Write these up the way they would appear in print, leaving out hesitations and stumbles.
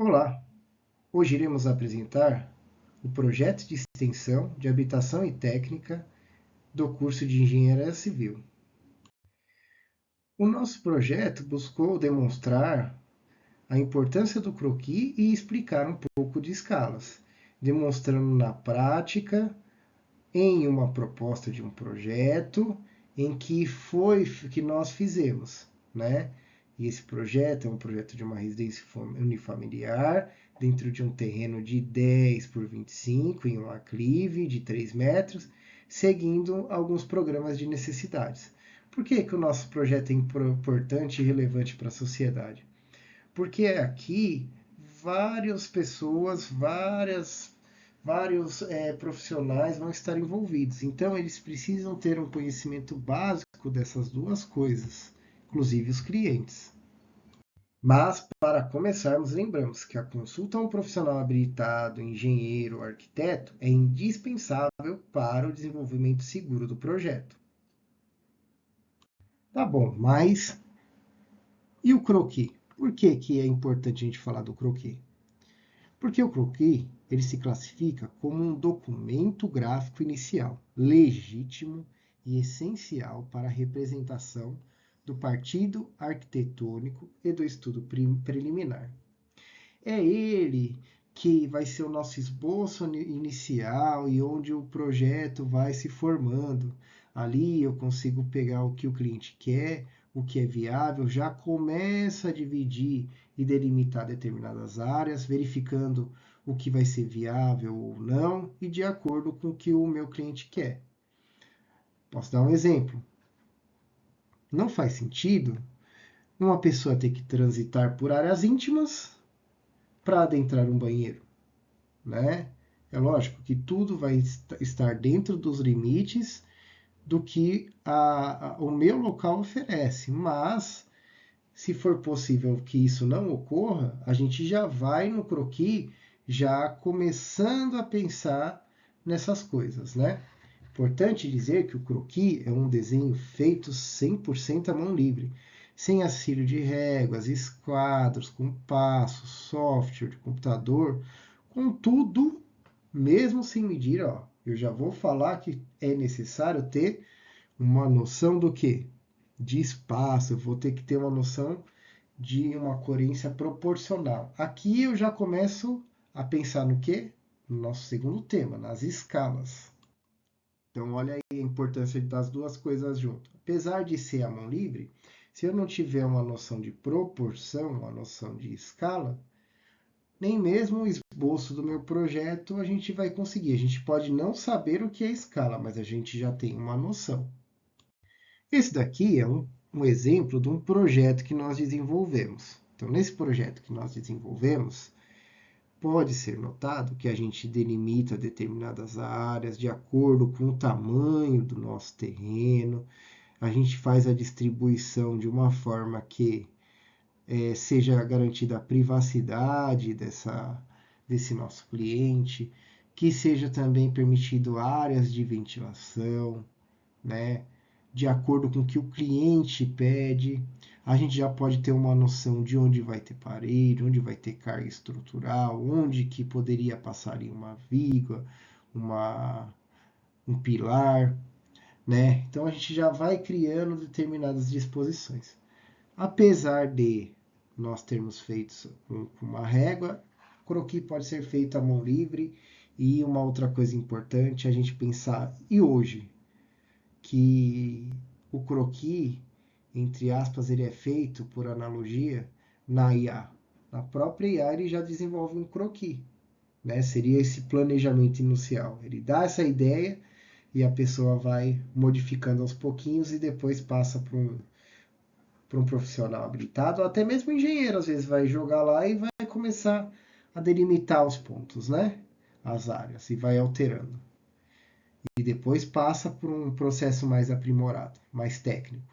Olá! Hoje iremos apresentar o projeto de extensão de habitação e técnica do curso de Engenharia Civil. O nosso projeto buscou demonstrar a importância do croquis e explicar um pouco de escalas, demonstrando na prática, em uma proposta de um projeto, em que foi que nós fizemos, né? E esse projeto é um projeto de uma residência unifamiliar, dentro de um terreno de 10 por 25, em um aclive de 3 metros, seguindo alguns programas de necessidades. Por que o nosso projeto é importante e relevante para a sociedade? Porque aqui várias pessoas, vários profissionais vão estar envolvidos. Então, eles precisam ter um conhecimento básico dessas duas coisas, inclusive os clientes. Mas, para começarmos, lembramos que a consulta a um profissional habilitado, engenheiro ou arquiteto é indispensável para o desenvolvimento seguro do projeto. Tá bom, mas e o croquis? Por que é importante a gente falar do croquis? Porque o croquis ele se classifica como um documento gráfico inicial, legítimo e essencial para a representação do partido arquitetônico e do estudo preliminar. É ele que vai ser o nosso esboço inicial e onde o projeto vai se formando. Ali eu consigo pegar o que o cliente quer, o que é viável, já começa a dividir e delimitar determinadas áreas, verificando o que vai ser viável ou não e de acordo com o que o meu cliente quer. Posso dar um exemplo? Não faz sentido uma pessoa ter que transitar por áreas íntimas para adentrar um banheiro, né? É lógico que tudo vai estar dentro dos limites do que o meu local oferece, mas se for possível que isso não ocorra, a gente já vai no croquis já começando a pensar nessas coisas, né? Importante dizer que o croquis é um desenho feito 100% à mão livre, sem auxílio de réguas, esquadros, compassos, software de computador, contudo, mesmo sem medir, ó, eu já vou falar que é necessário ter uma noção do que? De espaço, eu vou ter que ter uma noção de uma coerência proporcional. Aqui eu já começo a pensar no que? No nosso segundo tema, nas escalas. Então, olha aí a importância das duas coisas juntas. Apesar de ser a mão livre, se eu não tiver uma noção de proporção, uma noção de escala, nem mesmo o esboço do meu projeto a gente vai conseguir. A gente pode não saber o que é escala, mas a gente já tem uma noção. Esse daqui é um exemplo de um projeto que nós desenvolvemos. Então, nesse projeto que nós desenvolvemos, pode ser notado que a gente delimita determinadas áreas de acordo com o tamanho do nosso terreno, a gente faz a distribuição de uma forma que seja garantida a privacidade desse nosso cliente, que seja também permitido áreas de ventilação, né? De acordo com o que o cliente pede. A gente já pode ter uma noção de onde vai ter parede, onde vai ter carga estrutural, onde que poderia passar ali uma viga, um pilar, né? Então a gente já vai criando determinadas disposições. Apesar de nós termos feito com uma régua, o croquis pode ser feito à mão livre. E uma outra coisa importante é a gente pensar, e hoje, que o croquis, entre aspas, ele é feito, por analogia, na IA. Na própria IA ele já desenvolve um croquis, né? Seria esse planejamento inicial. Ele dá essa ideia e a pessoa vai modificando aos pouquinhos e depois passa para um profissional habilitado, ou até mesmo engenheiro, às vezes vai jogar lá e vai começar a delimitar os pontos, né? As áreas, e vai alterando. E depois passa por um processo mais aprimorado, mais técnico.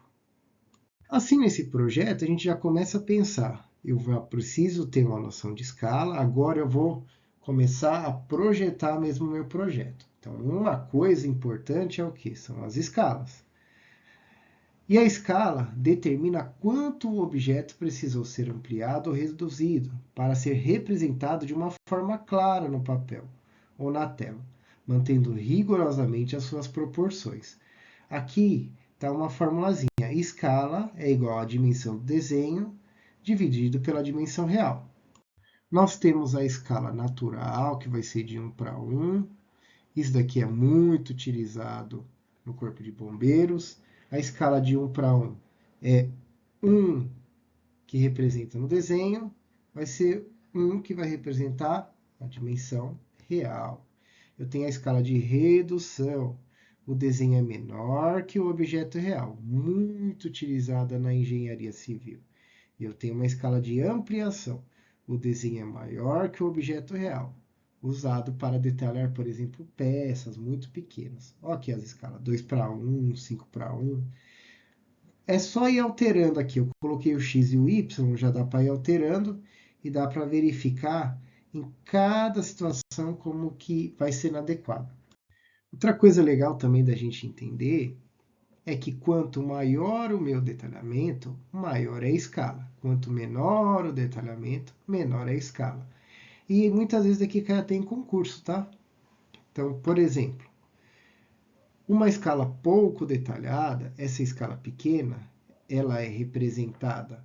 Assim, nesse projeto, a gente já começa a pensar, eu preciso ter uma noção de escala, agora eu vou começar a projetar mesmo o meu projeto. Então, uma coisa importante é o que? São as escalas. E a escala determina quanto o objeto precisou ser ampliado ou reduzido para ser representado de uma forma clara no papel ou na tela, mantendo rigorosamente as suas proporções. Aqui está uma formulazinha. Escala é igual à dimensão do desenho dividido pela dimensão real. Nós temos a escala natural, que vai ser de 1 para 1. Isso daqui é muito utilizado no Corpo de Bombeiros. A escala de 1 para 1 é 1 que representa no desenho, vai ser 1 que vai representar a dimensão real. Eu tenho a escala de redução. O desenho é menor que o objeto real, muito utilizada na engenharia civil. Eu tenho uma escala de ampliação. O desenho é maior que o objeto real, usado para detalhar, por exemplo, peças muito pequenas. Olha aqui as escalas, 2 para 1, 5 para 1. É só ir alterando aqui. Eu coloquei o X e o Y, já dá para ir alterando e dá para verificar em cada situação como que vai ser adequado. Outra coisa legal também da gente entender é que quanto maior o meu detalhamento, maior é a escala. Quanto menor o detalhamento, menor é a escala. E muitas vezes aqui cai até em concurso, tá? Então, por exemplo, uma escala pouco detalhada, essa escala pequena, ela é representada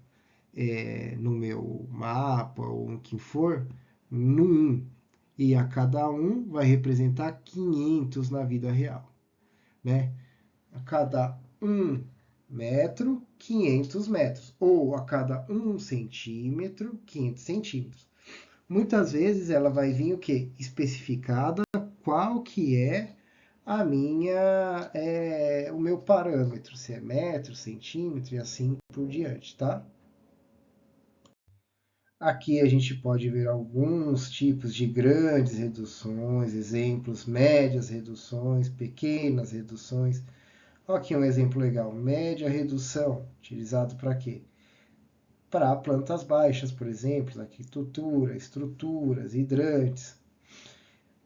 no meu mapa ou em que for, no 1. E a cada 1 vai representar 500 na vida real. Né? A cada 1 metro, 500 metros. Ou a cada 1 centímetro, 500 centímetros. Muitas vezes ela vai vir o quê? Especificada qual que é o meu parâmetro, se é metro, centímetro e assim por diante, tá? Aqui a gente pode ver alguns tipos de grandes reduções, exemplos, médias reduções, pequenas reduções. Aqui um exemplo legal, média redução, utilizado para quê? Para plantas baixas, por exemplo, arquitetura, estruturas, hidrantes.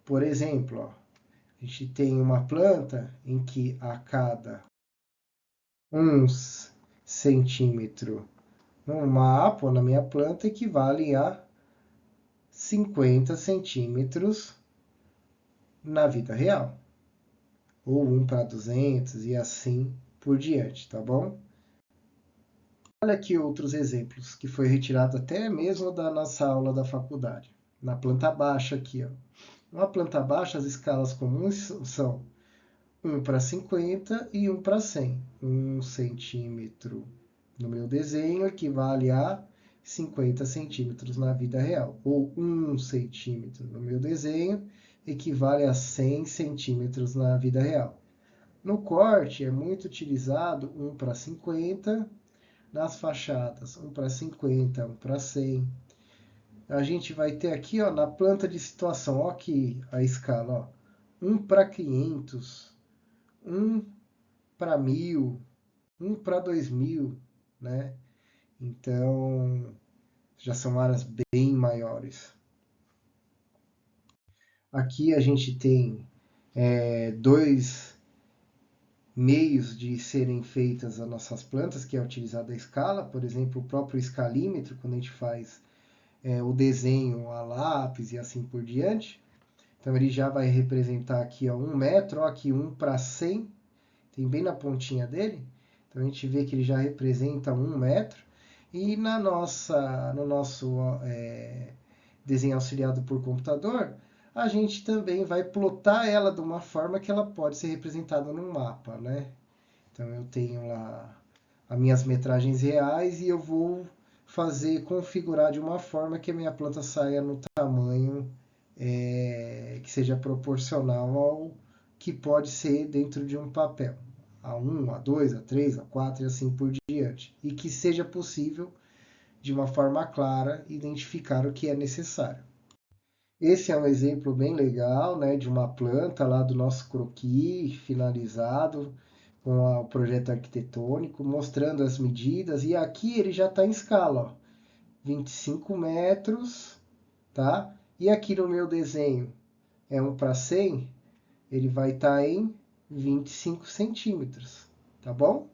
Por exemplo, ó, a gente tem uma planta em que a cada 1 centímetro no mapa ou na minha planta equivale a 50 centímetros na vida real. Ou 1 para 200 e assim por diante, tá bom? Olha aqui outros exemplos que foi retirado até mesmo da nossa aula da faculdade. Na planta baixa aqui, ó. Na planta baixa as escalas comuns são 1 para 50 e 1 para 100. 1 centímetro no meu desenho equivale a 50 centímetros na vida real. Ou 1 centímetro no meu desenho equivale a 100 centímetros na vida real. No corte é muito utilizado 1 para 50, nas fachadas 1 para 50, 1 para 100. A gente vai ter aqui, ó, na planta de situação, ó, aqui a escala, ó, 1 para 500, 1 para 1000, 1 para 2000, né? Então, já são áreas bem maiores. Aqui a gente tem dois meios de serem feitas as nossas plantas, que é utilizada a escala, por exemplo, o próprio escalímetro, quando a gente faz o desenho a lápis e assim por diante. Então ele já vai representar aqui 1 metro, ó, aqui 1 para 100, tem bem na pontinha dele. Então a gente vê que ele já representa 1 metro. E no nosso desenho auxiliado por computador, a gente também vai plotar ela de uma forma que ela pode ser representada num mapa, né? Então eu tenho lá as minhas metragens reais e eu vou configurar de uma forma que a minha planta saia no tamanho que seja proporcional ao que pode ser dentro de um papel. A1, A2, A3, A4 e assim por diante. E que seja possível, de uma forma clara, identificar o que é necessário. Esse é um exemplo bem legal, né, de uma planta lá do nosso croquis finalizado com o projeto arquitetônico, mostrando as medidas. E aqui ele já está em escala, ó, 25 metros, tá? E aqui no meu desenho é 1 para 100, ele vai estar em 25 centímetros, tá bom?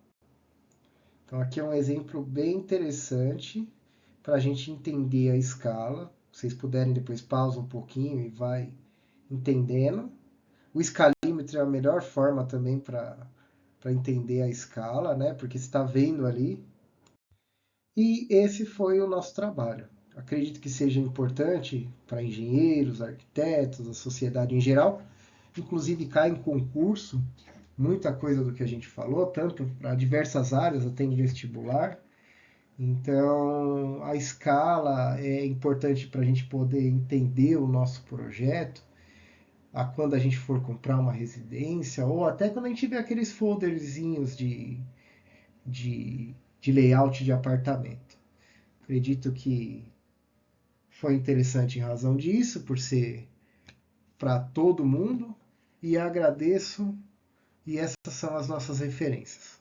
Então aqui é um exemplo bem interessante para a gente entender a escala. Se vocês puderem depois pausa um pouquinho e vai entendendo. O escalímetro é a melhor forma também para entender a escala, né? Porque você está vendo ali. E esse foi o nosso trabalho. Acredito que seja importante para engenheiros, arquitetos, a sociedade em geral. Inclusive cai em concurso muita coisa do que a gente falou, tanto para diversas áreas, até em vestibular. Então, a escala é importante para a gente poder entender o nosso projeto, a quando a gente for comprar uma residência, ou até quando a gente vê aqueles folderzinhos de, de layout de apartamento. Acredito que foi interessante em razão disso, por ser para todo mundo, e agradeço, e essas são as nossas referências.